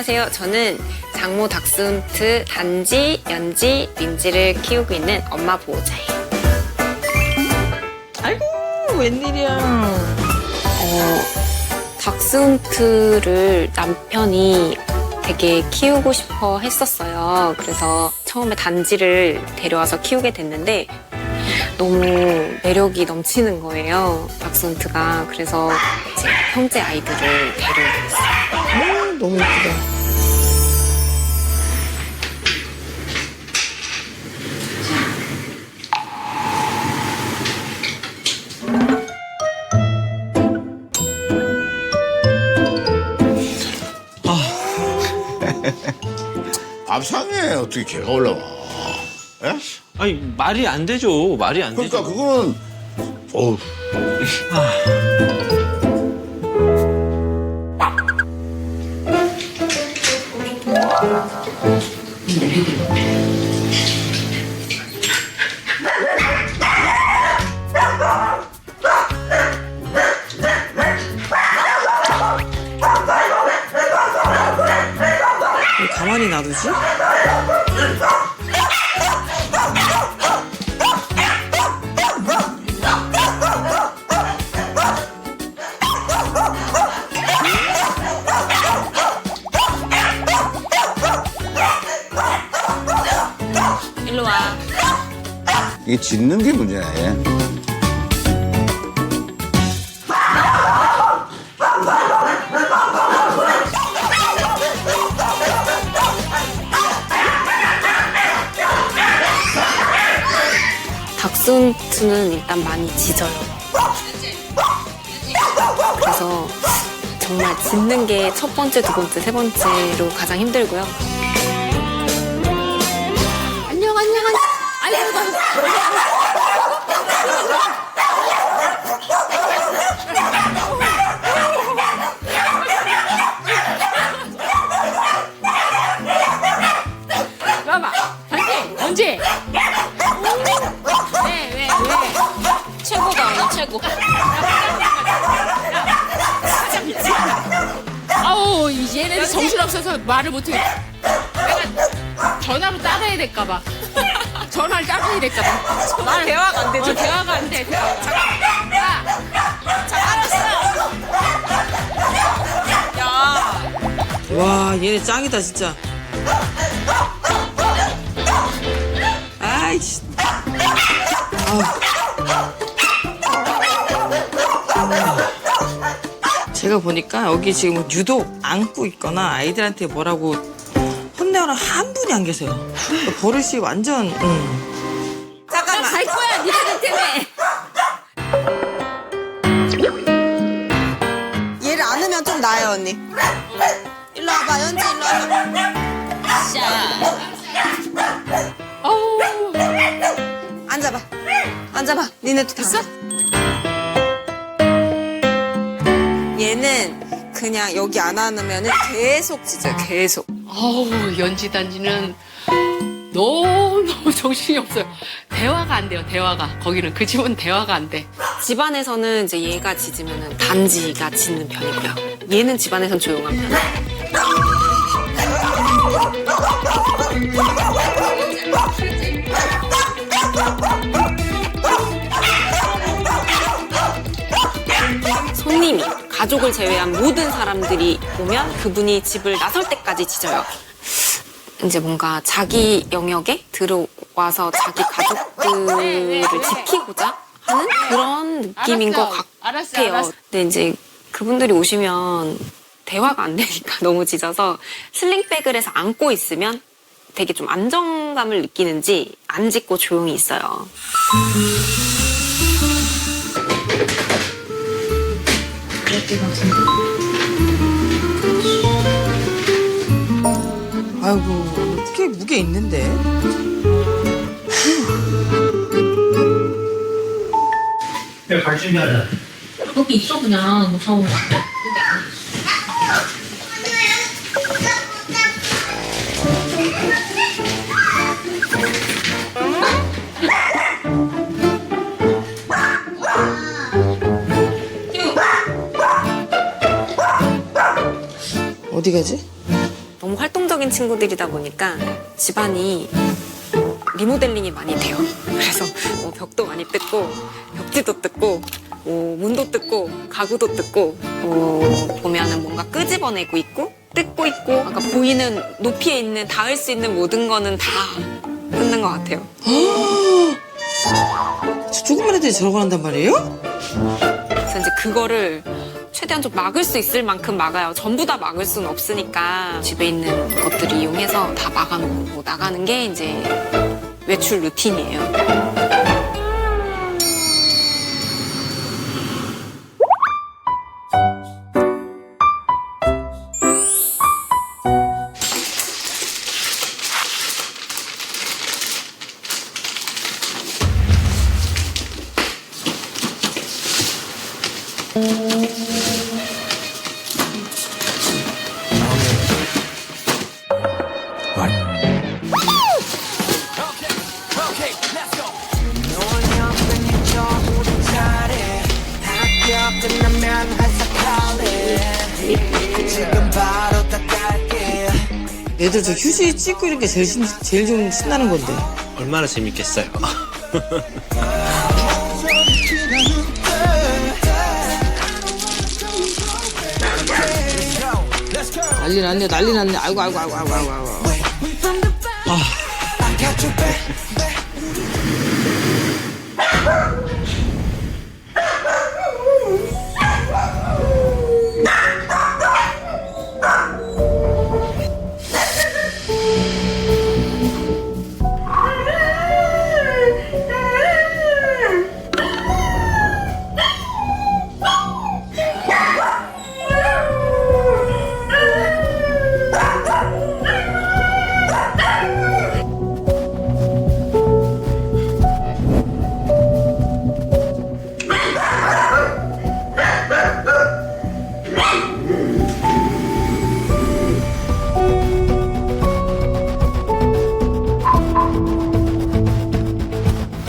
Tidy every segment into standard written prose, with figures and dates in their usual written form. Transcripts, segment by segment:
안녕하세요. 저는 장모 닥스훈트 단지, 연지, 민지를 키우고 있는 엄마 보호자예요. 아이고, 웬일이야. 닥스훈트를 남편이 되게 키우고 싶어 했었어요. 그래서 처음에 단지를 데려와서 키우게 됐는데 너무 매력이 넘치는 거예요. 닥스훈트가. 그래서 제 형제 아이들을 데려오게 됐어요. 너무 예쁘다. 밥상에 어떻게 개가 올라와? 예? 아니 말이 안 되죠. 말이 안 그러니까 되죠. 그거는 어우. 왜 가만히 놔두지? 일로 와. 이게 짖는 게 문제야, 얘. 닥스훈트는 일단 많이 짖어요. 그래서 정말 짖는 게 첫 번째, 두 번째, 세 번째로 가장 힘들고요. 안녕, 안녕, 안녕. 아이고, 봐봐. 언제? 왜? 최고다, 오늘 최고. 아우, 얘네들 정신없어서 말을 못해. 내가 전화로 따라야 될까봐. 전화를 따라야 될까봐. 말 대화가 안 되죠? 대화가 안 돼. 잠깐. 알았어. 와, 얘네 짱이다, 진짜. 아이씨. 제가 보니까 여기 지금 유독 안고 있거나 아이들한테 뭐라고 혼내는 한 분이 안 계세요. 버릇이 완전, 잠깐만. 갈 거야, 니네들 때문에. 얘를 안으면 좀 나아요, 언니. 일로 와봐, 연지, 일로 와봐. 어우, 앉아봐. 앉아봐. 니네도 됐어? 얘는 그냥 여기 안 안으면 계속 짖어요, 계속. 어우, 연지단지는 너무 정신이 없어요. 대화가 안 돼요, 대화가. 거기는 그 집은 대화가 안 돼. 집안에서는 이제 얘가 짖으면 단지가 짖는 편이고요. 얘는 집안에선 조용한 편. 손님이, 가족을 제외한 모든 사람들이 오면 그분이 집을 나설 때까지 짖어요. 이제 뭔가 자기 영역에 들어와서 자기 가족들을 지키고자 하는 그런 느낌인 것 같아요. 알았어. 근데 이제 그분들이 오시면 대화가 안 되니까 너무 짖어서 슬링백을 해서 안고 있으면 되게 좀 안정감을 느끼는지 안 짖고 조용히 있어요. 아이고, 꽤 무게 있는데. 갈 준비하자. 거기 있어, 그냥. 무서워. 어디 가지? 친구들이다 보니까 집안이 리모델링이 많이 돼요. 그래서 뭐 벽도 많이 뜯고 벽지도 뜯고 뭐 문도 뜯고 가구도 뜯고 보면은 뭔가 끄집어내고 있고 뜯고 있고 아까 보이는 높이에 있는 닿을 수 있는 모든 거는 다 뜯는 것 같아요. 저 조그만 애들이 저러고 한단 말이에요? 그래서 이제 그거를 최대한 좀 막을 수 있을 만큼 막아요. 전부 다 막을 수는 없으니까 집에 있는 것들을 이용해서 다 막아놓고 나가는 게 이제 외출 루틴이에요. 애들 저 휴지 찍고 이런 게 제일 좀 신나는 건데. 얼마나 재밌겠어요. 난리 났네, 난리 났네. 아이고, 아이고, 아이고, 아이고, 아이고.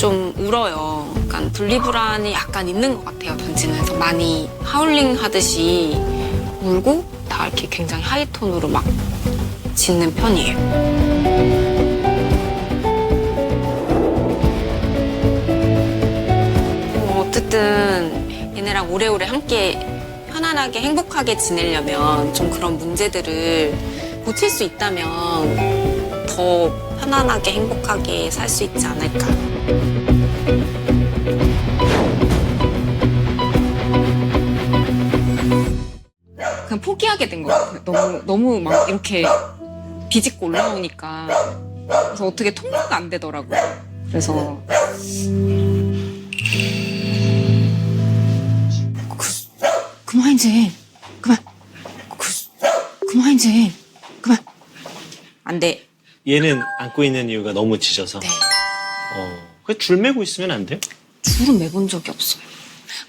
좀 울어요. 약간 분리불안이 약간 있는 것 같아요, 던지는. 그래서 많이 하울링 하듯이 울고 다 이렇게 굉장히 하이톤으로 막 짖는 편이에요. 어쨌든 얘네랑 오래오래 함께 편안하게 행복하게 지내려면 좀 그런 문제들을 고칠 수 있다면 더 편안하게 행복하게 살 수 있지 않을까. 그냥 포기하게 된 것 같아요. 너무 막 이렇게 비집고 올라오니까. 그래서 어떻게 통과가 안 되더라고요. 그래서 그만 이제 그만 그만 이제 그만 안 돼. 얘는 안고 있는 이유가 너무 짖어서. 네. 그 줄 매고 있으면 안 돼요? 줄은 매본 적이 없어요.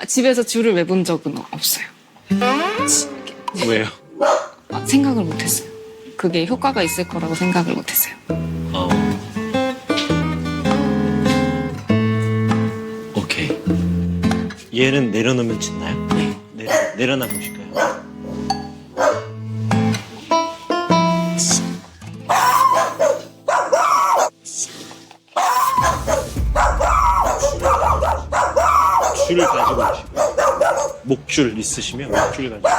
집에서 줄을 매본 적은 없어요. 왜요? 생각을 못했어요. 그게 효과가 있을 거라고 생각을 못했어요. 오케이. 얘는 내려놓으면 짖나요? 네. 내려놔 보실까요? 줄을 가지고 오시고 목줄 있으시면 목줄 가지고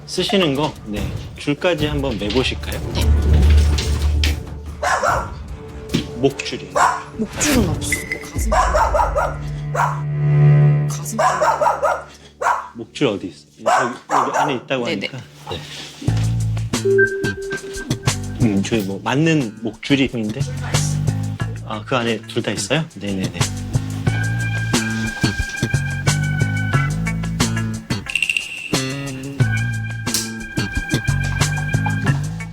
쓰시는 거, 네, 줄까지 한번 매보실까요? 네. 목줄이에요. 목줄은 없어. 가슴. 목줄 어디 있어? 여기 안에 있다고 네네. 하니까. 네. 저희 뭐 맞는 목줄이 있는데, 그 안에 둘 다 있어요? 네네네.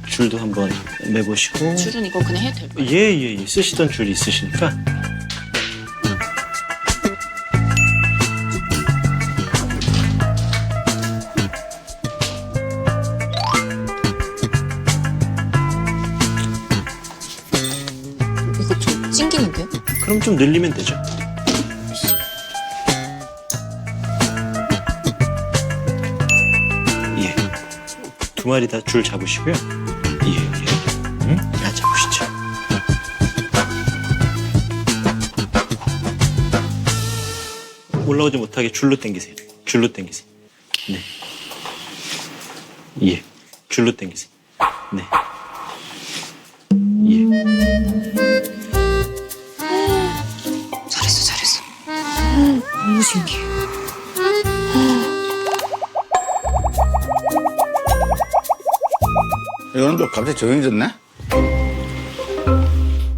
줄도 한번 매보시고. 줄은 이거 그냥 해도 될까요? 예. 쓰시던 줄이 있으시니까. 이거 좀 찡기는데요? 그럼 좀 늘리면 되죠. 두 마리 다 줄 잡으시고요. 예. 응? 야, 잡으시죠. 올라오지 못하게 줄로 당기세요. 줄로 당기세요. 네. 예. 줄로 당기세요. 네. 예. 잘했어. 너무 신기해. 이거는 또 갑자기 조용해졌네?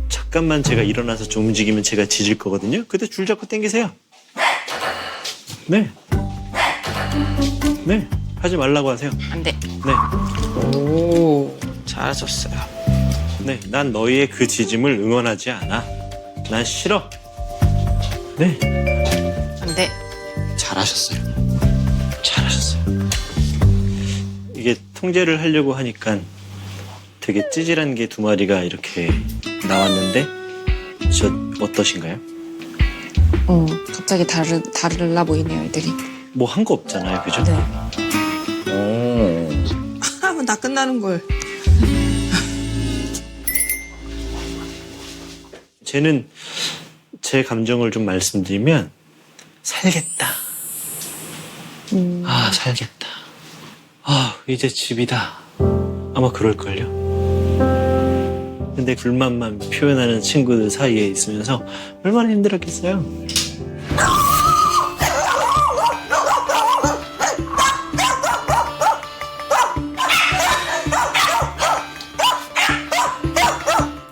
잠깐만 제가 일어나서 좀 움직이면 제가 짖을 거거든요. 그때 줄 잡고 당기세요. 네. 네. 하지 말라고 하세요. 안 돼. 네. 오, 잘하셨어요. 네. 난 너희의 그 짖음을 응원하지 않아. 난 싫어. 네. 안 돼. 잘하셨어요. 잘하셨어요. 이게 통제를 하려고 하니까 되게 찌질한 게 두 마리가 이렇게 나왔는데 저 어떠신가요? 갑자기 다르라 보이네요, 애들이. 뭐 한 거 없잖아요. 그죠? 네. 하면 다 끝나는 걸. 쟤는 제 감정을 좀 말씀드리면 살겠다. 아, 살겠다. 아, 이제 집이다. 아마 그럴걸요. 근데 불만만 표현하는 친구들 사이에 있으면서 얼마나 힘들었겠어요.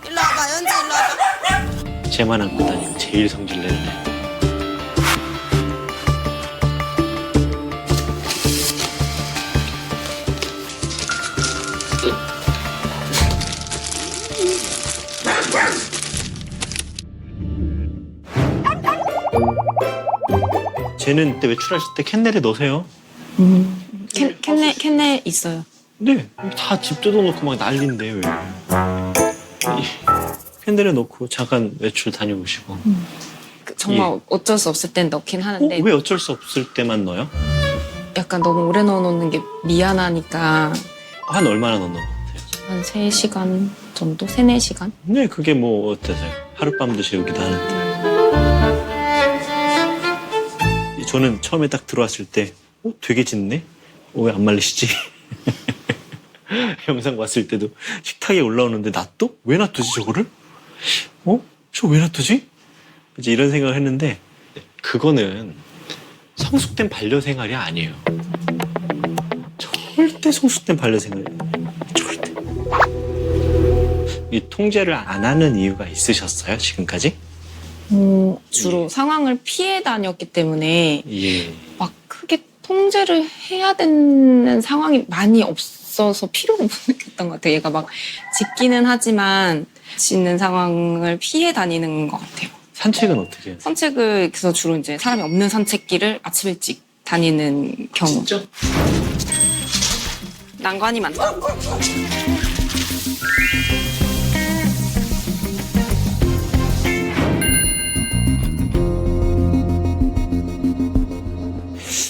일로 와봐, 연지 일로 와봐. 쟤만 안고 다니고 제일 성질 내는 애. 쟤는 그때 외출하실 때 캔넬에 넣으세요. 캔넬 있어요. 네, 다 집 뜯어놓고 막 난리인데 왜? 캔넬에 넣고 잠깐 외출 다녀오시고. 정말 어쩔 수 없을 땐 넣긴 하는데 왜 어쩔 수 없을 때만 넣어요? 약간 너무 오래 넣어놓는 게 미안하니까 한 얼마나 넣는 것 같아요? 한 3시간 정도? 3, 4시간? 네, 그게 뭐 어떠세요? 하룻밤도 재우기도 하는데. 저는 처음에 딱 들어왔을 때 되게 짖네? 왜 안 말리시지? 영상 봤을 때도 식탁에 올라오는데 놔둬? 왜 놔두지 저거를? 저 왜 놔두지? 이제 이런 생각을 했는데 그거는 성숙된 반려생활이 아니에요. 절대 성숙된 반려생활이 아니에요. 절대. 이 통제를 안 하는 이유가 있으셨어요? 지금까지? 주로 상황을 피해 다녔기 때문에 예. 막 크게 통제를 해야 되는 상황이 많이 없어서 필요를 못 느꼈던 것 같아요. 얘가 막 짖기는 하지만 짖는 상황을 피해 다니는 것 같아요. 산책은 어떻게 해요? 산책을 그래서 주로 이제 사람이 없는 산책길을 아침 일찍 다니는 경우. 진짜? 난관이 많다.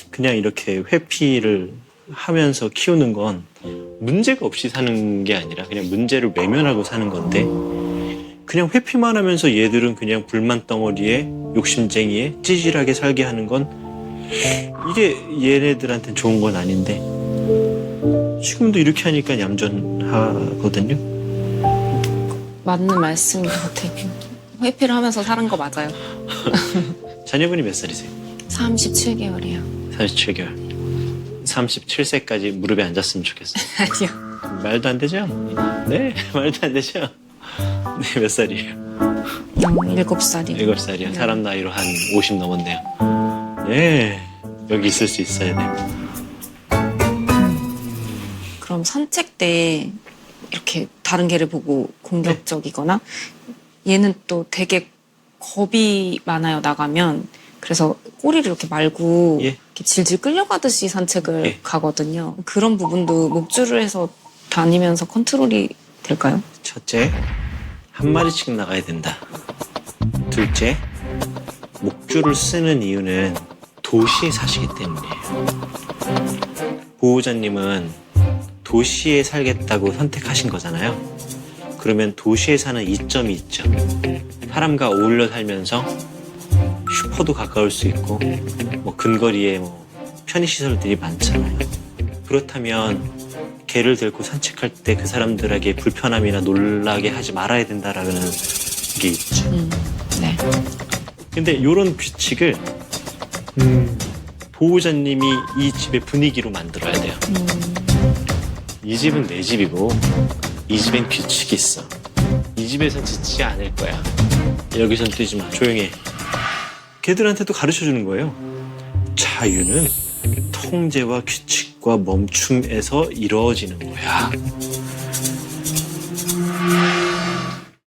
그냥 이렇게 회피를 하면서 키우는 건 문제가 없이 사는 게 아니라 그냥 문제를 외면하고 사는 건데 그냥 회피만 하면서 얘들은 그냥 불만 덩어리에 욕심쟁이에 찌질하게 살게 하는 건 이게 얘네들한테는 좋은 건 아닌데 지금도 이렇게 하니까 얌전하거든요. 맞는 말씀인 것 같아요. 회피를 하면서 사는 거 맞아요. 자녀분이 몇 살이세요? 37개월이에요. 37개월. 37세까지 무릎에 앉았으면 좋겠어요. 아니요. 말도 안 되죠? 네, 말도 안 되죠? 네, 몇 살이에요? 7살이요. 7살이요. 사람 나이로 한 50 넘었네요. 네, 여기 있을 수 있어야 돼요. 그럼 산책 때 이렇게 다른 개를 보고 공격적이거나 얘는 또 되게 겁이 많아요, 나가면. 그래서 꼬리를 이렇게 말고 예. 이렇게 질질 끌려가듯이 산책을 예. 가거든요. 그런 부분도 목줄을 해서 다니면서 컨트롤이 될까요? 첫째, 한 마리씩 나가야 된다. 둘째, 목줄을 쓰는 이유는 도시에 사시기 때문이에요. 보호자님은 도시에 살겠다고 선택하신 거잖아요. 그러면 도시에 사는 이점이 있죠. 사람과 어울려 살면서 슈퍼도 가까울 수 있고 뭐 근거리에 뭐 편의시설들이 많잖아요. 그렇다면 개를 데리고 산책할 때 그 사람들에게 불편함이나 놀라게 하지 말아야 된다라는 게 있죠. 네. 근데 이런 규칙을 보호자님이 이 집의 분위기로 만들어야 돼요. 이 집은 내 집이고 이 집엔 규칙이 있어. 이 집에선 짖지 않을 거야. 여기선 뛰지 마. 조용해. 걔들한테도 가르쳐주는 거예요. 자유는 통제와 규칙과 멈춤에서 이루어지는 거야.